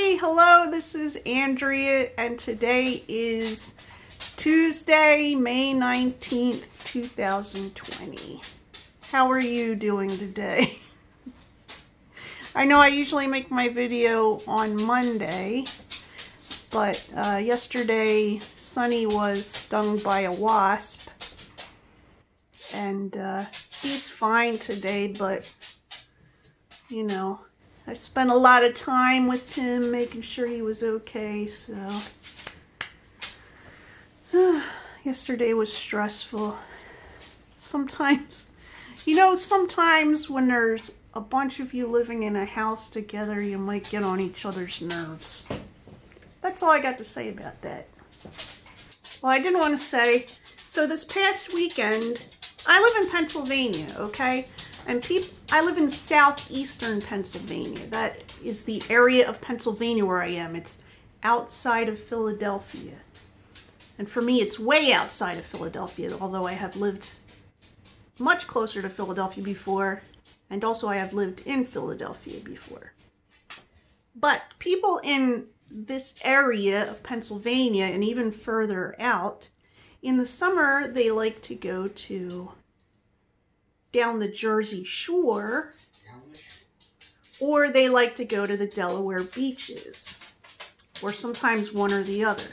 Hi, hello, this is Andrea, and today is Tuesday, May 19th, 2020. How are you doing today? I know I usually make my video on Monday, but yesterday Sonny was stung by a wasp, and he's fine today, but you know, I spent a lot of time with him making sure he was okay, so yesterday was stressful. Sometimes, sometimes when there's a bunch of you living in a house together, you might get on each other's nerves. That's all I got to say about that. Well, I didn't want to say, so this past weekend, I live in Pennsylvania, okay? And I live in southeastern Pennsylvania. That is the area of Pennsylvania where I am. It's outside of Philadelphia. And for me, it's way outside of Philadelphia, although I have lived much closer to Philadelphia before, and also I have lived in Philadelphia before. But people in this area of Pennsylvania and even further out, in the summer, they like to go to down the Jersey Shore, or they like to go to the Delaware beaches, or sometimes one or the other.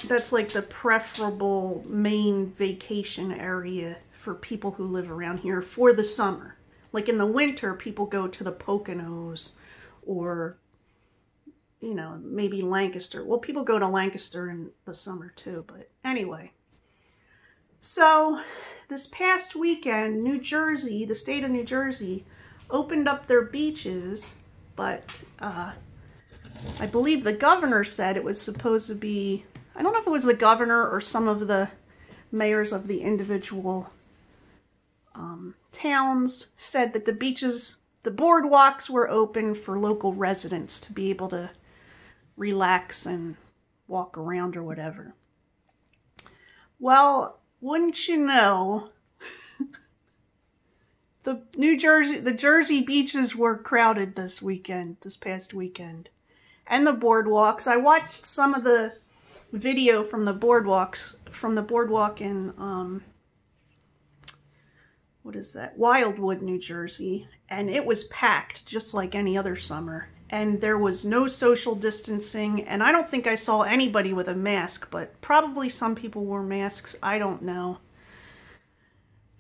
That's like the preferable main vacation area for people who live around here for the summer. Like in the winter, people go to the Poconos or, maybe Lancaster. Well, people go to Lancaster in the summer too, but anyway. So this past weekend, New Jersey, the state of New Jersey, opened up their beaches, but I believe the governor said it was supposed to be, I don't know if it was the governor or some of the mayors of the individual towns said that the beaches, the boardwalks were open for local residents to be able to relax and walk around or whatever. Well, wouldn't you know, the Jersey beaches were crowded this past weekend. And the boardwalks. I watched some of the video from the boardwalk in, Wildwood, New Jersey. And it was packed, just like any other summer. And there was no social distancing, and I don't think I saw anybody with a mask, but probably some people wore masks, I don't know.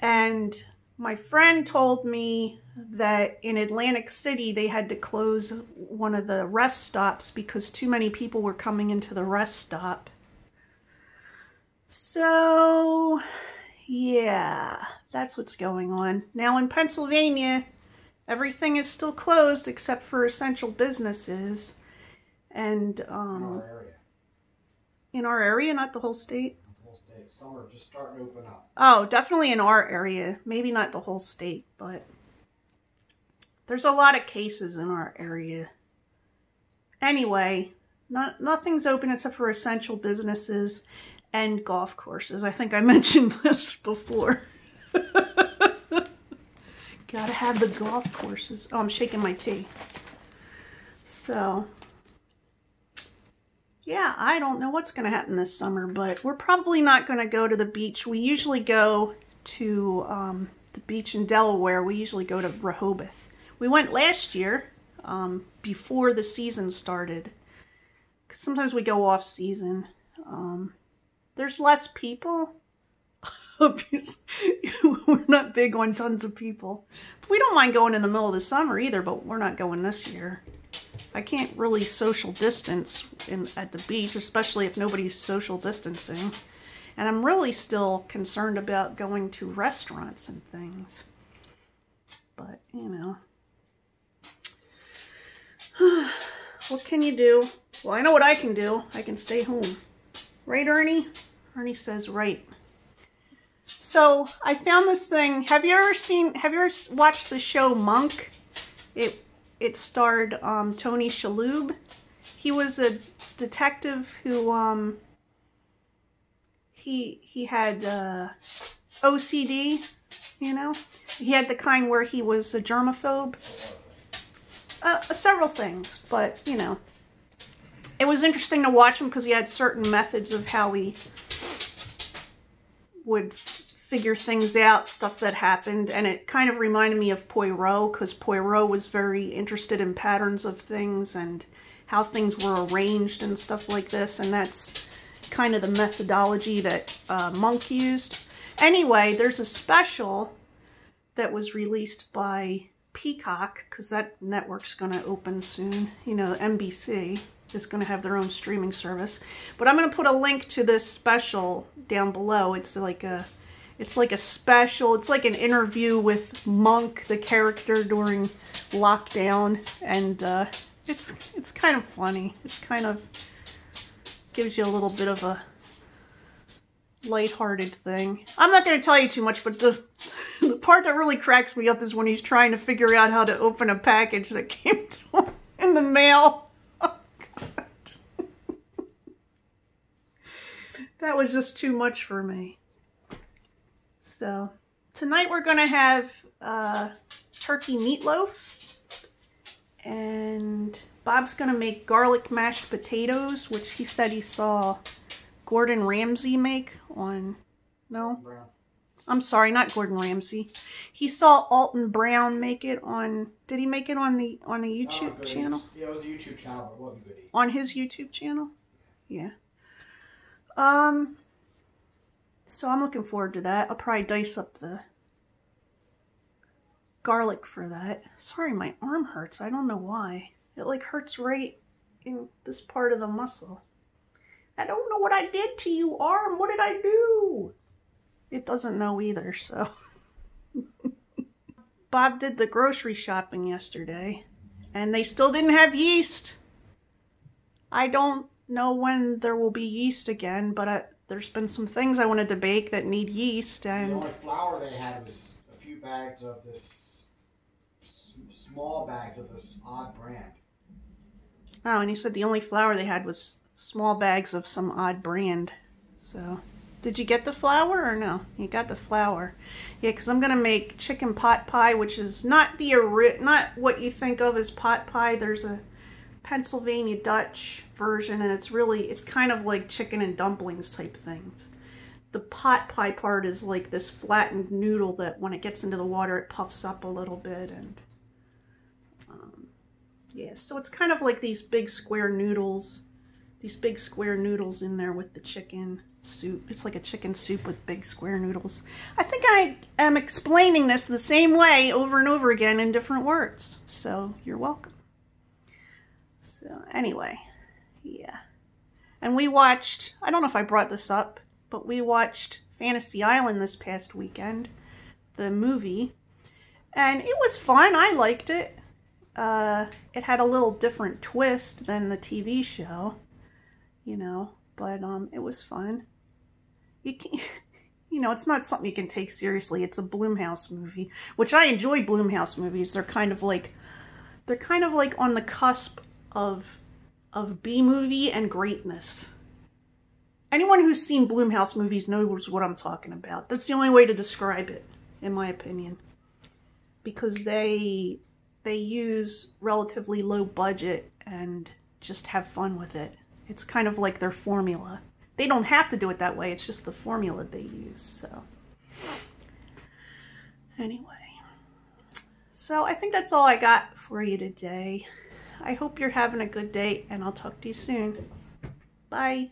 And my friend told me that in Atlantic City, they had to close one of the rest stops because too many people were coming into the rest stop. So, yeah, that's what's going on. Now in Pennsylvania, everything is still closed except for essential businesses. And in our area, not the whole state. The whole state. Some are just starting to open up. Oh, definitely in our area. Maybe not the whole state, but there's a lot of cases in our area. Anyway, nothing's open except for essential businesses and golf courses. I think I mentioned this before. Gotta have the golf courses. Oh, I'm shaking my tea. So, yeah, I don't know what's going to happen this summer, but we're probably not going to go to the beach. We usually go to the beach in Delaware. We usually go to Rehoboth. We went last year before the season started, because sometimes we go off season. There's less people. We're not big on tons of people. But we don't mind going in the middle of the summer either, but we're not going this year. I can't really social distance at the beach, especially if nobody's social distancing. And I'm really still concerned about going to restaurants and things. But, what can you do? Well, I know what I can do. I can stay home. Right, Ernie? Ernie says right. So I found this thing. Have you ever watched the show Monk? It starred Tony Shalhoub. He was a detective who he had OCD, He had the kind where he was a germaphobe. several things, but, you know, it was interesting to watch him because he had certain methods of how he would figure things out, stuff that happened, and it kind of reminded me of Poirot, because Poirot was very interested in patterns of things and how things were arranged and stuff like this, and that's kind of the methodology that Monk used. Anyway, there's a special that was released by Peacock, because that network's going to open soon. You know, NBC is going to have their own streaming service. But I'm going to put a link to this special down below. It's like a special, it's like an interview with Monk, the character, during lockdown, and it's kind of funny. It's kind of gives you a little bit of a lighthearted thing. I'm not going to tell you too much, but the part that really cracks me up is when he's trying to figure out how to open a package that came to him in the mail. Oh, God. That was just too much for me. So, tonight we're going to have turkey meatloaf, and Bob's going to make garlic mashed potatoes, which he said he saw Gordon Ramsay make on, no? Brown. I'm sorry, not Gordon Ramsay. He saw Alton Brown make it on, did he make it on the YouTube channel? Yeah, it was a YouTube channel, but it wasn't good. On his YouTube channel? Yeah. So I'm looking forward to that. I'll probably dice up the garlic for that. Sorry, my arm hurts. I don't know why. It like hurts right in this part of the muscle. I don't know what I did to you, arm. What did I do? It doesn't know either, so. Bob did the grocery shopping yesterday, and they still didn't have yeast. I don't know when there will be yeast again, but there's been some things I wanted to bake that need yeast, and the only flour they had was a few bags of this, small bags of this odd brand. Oh, and you said the only flour they had was small bags of some odd brand. So, did you get the flour or no? You got the flour. Yeah, because I'm going to make chicken pot pie, which is not not what you think of as pot pie. There's a Pennsylvania Dutch version, and it's kind of like chicken and dumplings type things. The pot pie part is like this flattened noodle that when it gets into the water, it puffs up a little bit, and yeah, so it's kind of like these big square noodles in there with the chicken soup. It's like a chicken soup with big square noodles. I think I am explaining this the same way over and over again in different words, so you're welcome. So anyway, yeah. And we watched, I don't know if I brought this up, but we watched Fantasy Island this past weekend, the movie, and it was fun. I liked it. It had a little different twist than the TV show, you know, but it was fun. You know, it's not something you can take seriously. It's a Blumhouse movie, which I enjoy. Blumhouse movies. They're kind of like on the cusp of B movie and greatness. Anyone who's seen Blumhouse movies knows what I'm talking about. That's the only way to describe it, in my opinion, because they use relatively low budget and just have fun with it. It's kind of like their formula. They don't have to do it that way. It's just the formula they use. So anyway, so I think that's all I got for you today. I hope you're having a good day, and I'll talk to you soon. Bye.